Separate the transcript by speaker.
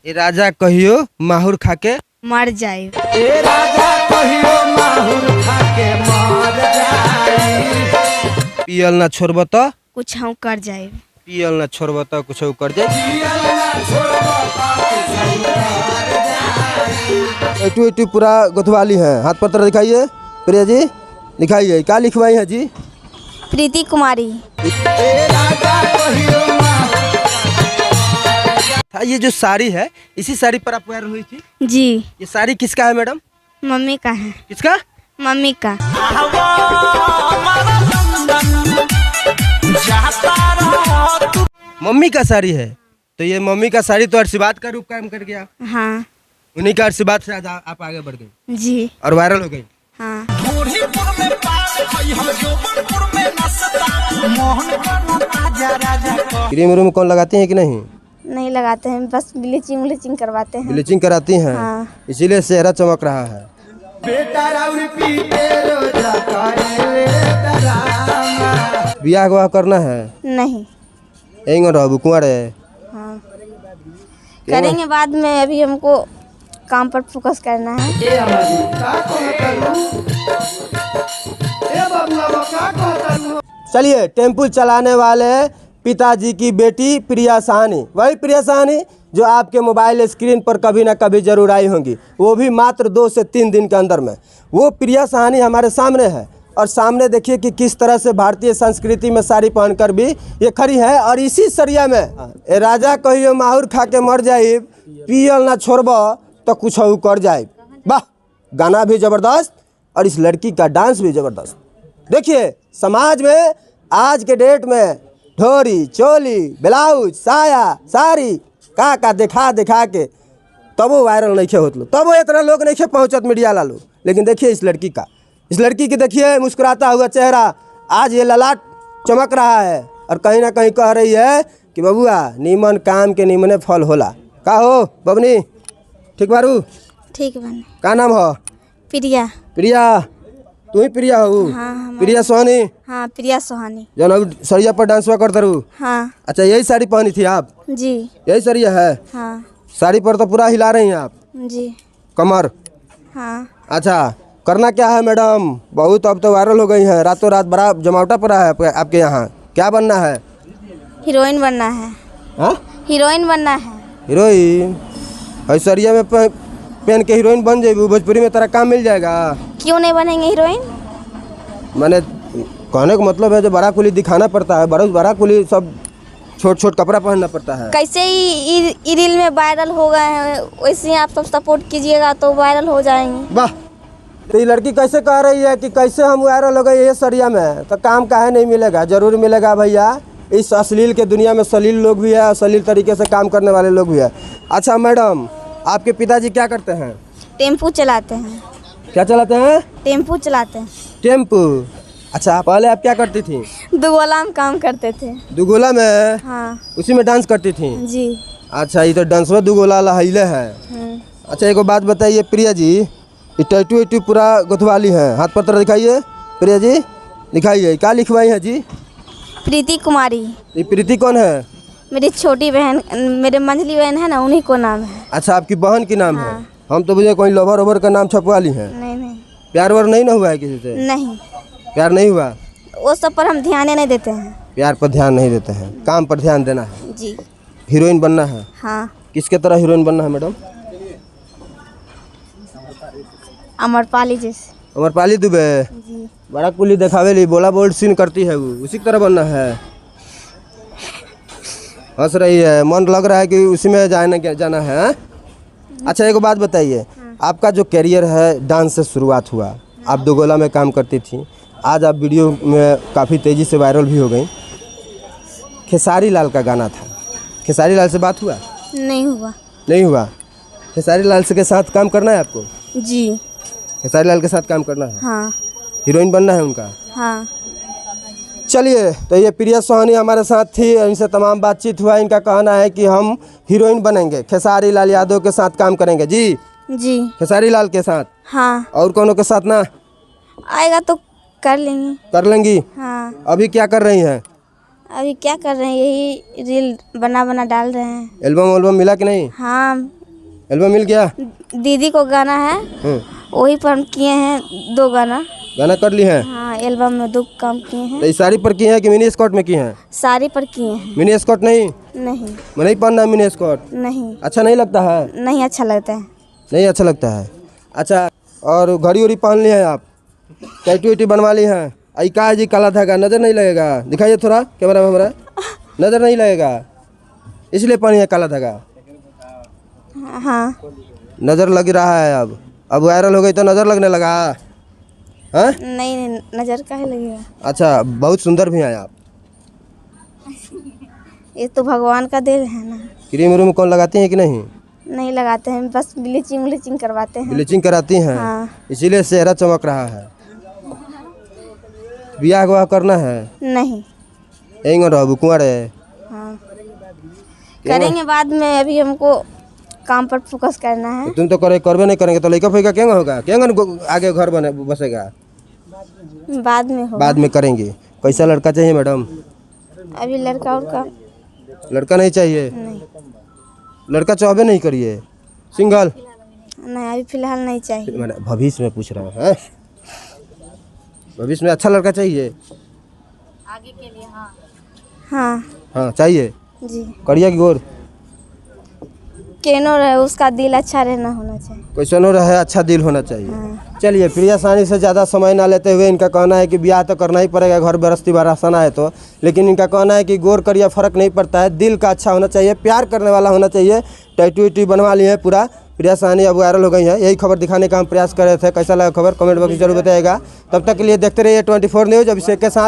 Speaker 1: ए राजा कहियो माहुर खाके
Speaker 2: मर जाए।
Speaker 3: ए राजा कहियो माहुर खाके मर जाई।
Speaker 1: पियल ना छोड़ब तो
Speaker 2: कुछ हम कर जाए।
Speaker 1: पियल ना छोड़ब तो कुछ कर जाए। एटू एटू पूरा गोथवाली है। हाथ पत्र दिखाइए प्रिया जी, दिखाइए क्या लिखवाई है जी?
Speaker 2: प्रीति कुमारी।
Speaker 3: ए राजा कहियो
Speaker 1: ये जो साड़ी है, इसी साड़ी पर आप वायरल हुई थी
Speaker 2: जी।
Speaker 1: ये साड़ी किसका है मैडम?
Speaker 2: मम्मी का है।
Speaker 1: किसका?
Speaker 2: मम्मी का।
Speaker 1: मम्मी का साड़ी है। तो ये मम्मी का साड़ी तो आशीर्वाद का रूप काम कर गया।
Speaker 2: हाँ
Speaker 1: उन्हीं का आशीर्वाद से आज आप आगे बढ़ गई
Speaker 2: जी।
Speaker 1: और वायरल हो गई।
Speaker 2: हाँ
Speaker 1: क्रीम रूम कौन लगाती हैं कि नहीं?
Speaker 2: नहीं लगाते हैं, बस ब्लीचिंग व्लीचिंग करवाते हैं।
Speaker 1: ब्लीचिंग कराती हैं।
Speaker 2: हाँ।
Speaker 1: इसीलिए चेहरा चमक रहा है।
Speaker 3: बेटा राउर पीते रोजा करे डरामा।
Speaker 1: ब्याह वाह करना है?
Speaker 2: नहीं।
Speaker 1: यहीं रहू कुंवर है।
Speaker 2: हाँ करेंगे बाद में, अभी हमको काम पर फोकस करना है।
Speaker 3: ए अम्मा का कहतलू? ए बाबूआ का कहतलू?
Speaker 1: चलिए, टेम्पू चलाने वाले पिताजी की बेटी प्रिया साहनी, वही प्रिया साहनी जो आपके मोबाइल स्क्रीन पर कभी ना कभी जरूर आई होंगी, वो भी मात्र 2 से 3 दिन के अंदर में। वो प्रिया साहनी हमारे सामने है और सामने देखिए कि किस तरह से भारतीय संस्कृति में साड़ी पहनकर भी ये खड़ी है। और इसी सरिया में ए राजा कहियो माहुर खा के मर जाए, पियल ना छोड़ब तो कुछ कर जाए। वाह, गाना भी ज़बरदस्त और इस लड़की का डांस भी ज़बरदस्त। देखिए, समाज में आज के डेट में ढोरी चोली ब्लाउज साया साड़ी का दिखा दिखा के तब वो वायरल नहीं होत लो, तब वो इतना लोग नहीं पहुँचत मीडिया लालो। लेकिन देखिए इस लड़की का, इस लड़की की देखिए मुस्कुराता हुआ चेहरा, आज ये ललाट चमक रहा है और कहीं ना कहीं कह रही है कि बबुआ नीमन काम के नीमने फल होला। का हो बबनी, ठीक बारू?
Speaker 2: ठीक बने।
Speaker 1: का नाम हो?
Speaker 2: प्रिया।
Speaker 1: प्रिया, तू ही प्रिया हो?
Speaker 2: हाँ
Speaker 1: प्रिया सोहानी।
Speaker 2: हाँ प्रिया सोहानी।
Speaker 1: जौन अब सरिया पर डांस हुआ करते रहू।
Speaker 2: हाँ
Speaker 1: अच्छा, यही साड़ी पहनी थी आप?
Speaker 2: जी।
Speaker 1: यही सरिया है?
Speaker 2: हाँ
Speaker 1: साड़ी पर तो पूरा हिला रही हैं आप,
Speaker 2: जी।
Speaker 1: कमर।
Speaker 2: हाँ
Speaker 1: अच्छा, करना क्या है मैडम? बहुत अब तो वायरल हो गई है, रातों रात बड़ा जमावटा पड़ा है आपके यहाँ। क्या बनना है?
Speaker 2: हीरोइन बनना है।
Speaker 1: हाँ,
Speaker 2: हीरोइन बनना है।
Speaker 1: हीरोइन? सरिया में पहन के हीरोइन बन जाएगी, भोजपुरी में तेरा काम मिल जाएगा।
Speaker 2: क्यों नहीं बनेंगे हीरोइन?
Speaker 1: मैंने कहने का मतलब है जो बड़ा कुली दिखाना पड़ता है, बड़ा कुली सब छोट छोट कपड़ा पहनना पड़ता है।
Speaker 2: कैसे ही रील में वायरल हो गए हैं, वैसे ही आप सब सपोर्ट कीजिएगा तो वायरल हो जाएंगे।
Speaker 1: वाह, तो ये लड़की कैसे कह रही है कि कैसे हम वायरल हो गए ये सरिया में? तो काम काहे नहीं मिलेगा? जरूर मिलेगा भैया। इस अश्लील के दुनिया में सलील लोग भी है और सलील तरीके से काम करने वाले लोग भी है। अच्छा मैडम, आपके पिताजी क्या करते हैं?
Speaker 2: टेम्पू चलाते हैं।
Speaker 1: क्या चलाते हैं?
Speaker 2: टेम्पू चलाते हैं।
Speaker 1: टेम्पू। अच्छा, पहले आप क्या करती थी?
Speaker 2: दुगोला में काम करते थे।
Speaker 1: दुगोला में?
Speaker 2: हाँ
Speaker 1: उसी में डांस करती थी?
Speaker 2: जी।
Speaker 1: अच्छा, ये तो डांसवा दुगोला लहैले है। अच्छा, एक बात बताइए प्रिया जी, ये टैटू एटू पूरा गोथवाली है। हाथ पत्र दिखाइए प्रिया जी, दिखाइए क्या लिखवाई है जी?
Speaker 2: प्रीति कुमारी।
Speaker 1: ये प्रीति कौन है?
Speaker 2: मेरी छोटी बहन, मेरे मंझली बहन है ना, उन्हीं को नाम है।
Speaker 1: अच्छा, आपकी बहन की नाम
Speaker 2: हाँ।
Speaker 1: है। हम तो मुझे कोई लवर ओवर का नाम छपवा ली है।
Speaker 2: नहीं नहीं।
Speaker 1: प्यार वार नहीं ना हुआ है किसी से?
Speaker 2: नहीं,
Speaker 1: प्यार नहीं हुआ?
Speaker 2: वो सब पर हम ध्यान नहीं देते हैं।
Speaker 1: प्यार पर ध्यान नहीं देते हैं, काम पर ध्यान देना है।
Speaker 2: जी।
Speaker 1: हीरोइन बनना है?
Speaker 2: हाँ।
Speaker 1: किसके तरह हीरोइन बनना है मैडम?
Speaker 2: अमरपाली जैसे।
Speaker 1: अमरपाली दुबे?
Speaker 2: जी।
Speaker 1: बड़ा कुली दिखावेली, बोला बोल्ड सीन करती है वो, उसी की तरह बनना है। हंस रही है, मन लग रहा है कि उसी में जाना है। अच्छा, एक बात बताइए, आपका जो करियर है डांस से शुरुआत हुआ, आप दुगोला में काम करती थी, आज आप वीडियो में काफ़ी तेज़ी से वायरल भी हो गई। खेसारी लाल का गाना था, खेसारी लाल से बात हुआ?
Speaker 2: नहीं हुआ।
Speaker 1: नहीं हुआ? खेसारी लाल से के साथ काम करना है आपको?
Speaker 2: जी।
Speaker 1: खेसारी लाल के साथ काम करना है?
Speaker 2: हाँ।
Speaker 1: हीरोइन बनना है उनका?
Speaker 2: हाँ।
Speaker 1: चलिए, तो ये प्रिया सोहानी हमारे साथ थी, इनसे तमाम बातचीत हुआ। इनका कहना है कि हम हीरोइन बनेंगे, खेसारी लाल यादव के साथ काम करेंगे। जी
Speaker 2: जी।
Speaker 1: खेसारी लाल के साथ?
Speaker 2: हाँ।
Speaker 1: और कौनों के साथ ना?
Speaker 2: आएगा तो कर लेंगे।
Speaker 1: कर लेंगी?
Speaker 2: हाँ।
Speaker 1: अभी क्या कर रही हैं?
Speaker 2: अभी क्या कर रहे हैं, यही रील बना डाल रहे हैं।
Speaker 1: एल्बम मिला कि नहीं?
Speaker 2: हाँ,
Speaker 1: एल्बम मिल गया?
Speaker 2: दीदी को गाना है, वही पर हम किए हैं 2 गाना।
Speaker 1: गाना कर ली हैं?
Speaker 2: हाँ, एल्बम में 2 काम किए हैं।
Speaker 1: तो इस साड़ी पर की हैं कि मिनी स्कर्ट में की हैं?
Speaker 2: साड़ी पर किए हैं।
Speaker 1: मिनी स्कर्ट नहीं?
Speaker 2: नहीं,
Speaker 1: मैं नहीं पहनना मिनी स्कर्ट।
Speaker 2: नहीं,
Speaker 1: अच्छा नहीं लगता है?
Speaker 2: नहीं अच्छा लगता है। नहीं
Speaker 1: अच्छा लगता है। अच्छा, और घड़ी उड़ी पहन ली है आप? टैटू वैटू बनवा ली हैं? आई का जी काला धागा नजर नहीं लगेगा? दिखाइए थोड़ा कैमरा में हमारा, नजर नहीं लगेगा इसलिए पहनी है काला धागा?
Speaker 2: हाँ,
Speaker 1: नजर लग रहा है। अब वायरल हो गई तो नजर लगने लगा? हाँ?
Speaker 2: नहीं, नजर काहे लगेगा।
Speaker 1: अच्छा, बहुत सुंदर भी हैं आप।
Speaker 2: ये तो भगवान का देन है ना।
Speaker 1: क्रीम व्रीम कौन लगाती हैं कि नहीं?
Speaker 2: नहीं लगाते हैं, बस ब्लीचिंग करवाते हैं।
Speaker 1: ब्लीचिंग कराती हैं?
Speaker 2: हाँ।
Speaker 1: इसीलिए चेहरा चमक रहा है। ब्याह करना है?
Speaker 2: नहीं।
Speaker 1: यहीं रहो कुंवर है?
Speaker 2: हाँ, करेंगे बाद में, अभी हमको काम पर फोकस करना है।
Speaker 1: तुम तो करबे नहीं करेंगे तो लड़का फैका क्या होगा? क्या आगे घर बसेगा?
Speaker 2: बाद में होगा।
Speaker 1: बाद में करेंगे। कैसा लड़का चाहिए मैडम?
Speaker 2: अभी लड़का और का
Speaker 1: लड़का नहीं चाहिए?
Speaker 2: नहीं,
Speaker 1: लड़का चाहबे नहीं करिए? सिंगल?
Speaker 2: नहीं, अभी फिलहाल नहीं चाहिए।
Speaker 1: मैंने भविष्य में पूछ रहा हूँ। हैं? भविष्य में अच्छा लड़का चाहिए?
Speaker 2: आगे के लिए? हाँ।
Speaker 1: हाँ चाहिए।
Speaker 2: जी।
Speaker 1: करिया की गोर?
Speaker 2: केनो रहे, उसका दिल अच्छा रहना होना चाहिए।
Speaker 1: कैसनो रहे, अच्छा दिल होना चाहिए।
Speaker 2: हाँ।
Speaker 1: चलिए, प्रिया सानी से ज़्यादा समय ना लेते हुए इनका कहना है कि ब्याह तो करना ही पड़ेगा, घर गृहस्थी बरसाना है तो, लेकिन इनका कहना है कि गोर करिया फ़र्क नहीं पड़ता है, दिल का अच्छा होना चाहिए, प्यार करने वाला होना चाहिए। टैटू वैटू बनवा लिए हैं पूरा। प्रिया सानी अब वायरल हो गई है। यही खबर दिखाने का हम प्रयास कर रहे थे। कैसा लगा खबर कमेंट बॉक्स में जरूर बताइएगा। तब तक के लिए देखते रहिए 24 न्यूज़। अभिषेक के साथ।